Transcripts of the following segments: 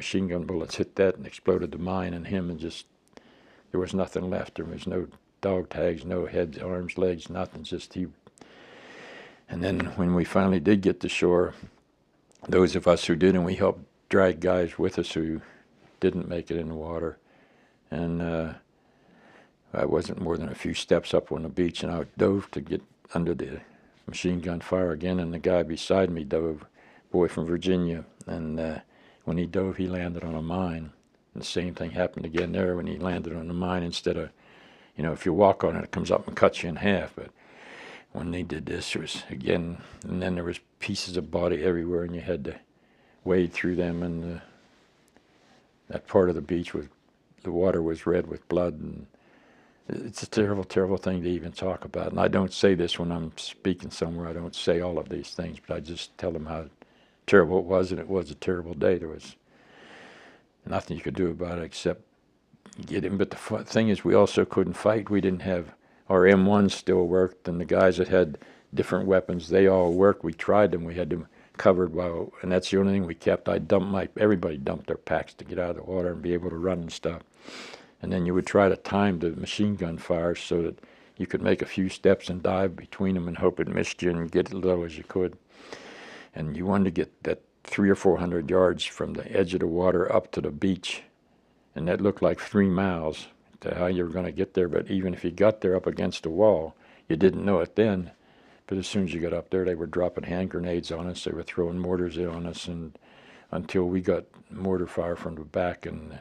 machine gun bullets hit that and exploded the mine and him, and just, there was nothing left. There was no dog tags, no heads, arms, legs, nothing, just he. And then when we finally did get to shore, those of us who did, and we helped drag guys with us who didn't make it in the water. And I wasn't more than a few steps up on the beach, and I dove to get under the machine gun fire again, and the guy beside me dove, boy from Virginia, and when he dove, he landed on a mine. And the same thing happened again there when he landed on the mine. Instead of, you know, if you walk on it, it comes up and cuts you in half. But when they did this, it was again, and then there was pieces of body everywhere, and you had to wade through them, and that part of the beach was, the water was red with blood, and it's a terrible, terrible thing to even talk about. And I don't say this when I'm speaking somewhere. I don't say all of these things, but I just tell them how terrible it was, and it was a terrible day. There was nothing you could do about it except get him. But the thing is, we also couldn't fight. We didn't have, our M1s still worked, and the guys that had different weapons, they all worked. We tried them. We had them covered while, and that's the only thing we kept. Everybody dumped their packs to get out of the water and be able to run and stuff. And then you would try to time the machine gun fires so that you could make a few steps and dive between them and hope it missed you and get as low as you could. And you wanted to get that 300 or 400 yards from the edge of the water up to the beach. And that looked like 3 miles to how you were going to get there. But even if you got there up against the wall, you didn't know it then. But as soon as you got up there, they were dropping hand grenades on us. They were throwing mortars in on us, and until we got mortar fire from the back. And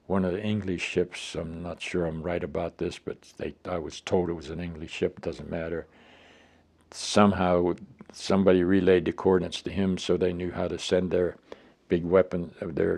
one of the English ships, I'm not sure I'm right about this, but I was told it was an English ship, it doesn't matter. Somehow somebody relayed the coordinates to him, so they knew how to send their big weapon, their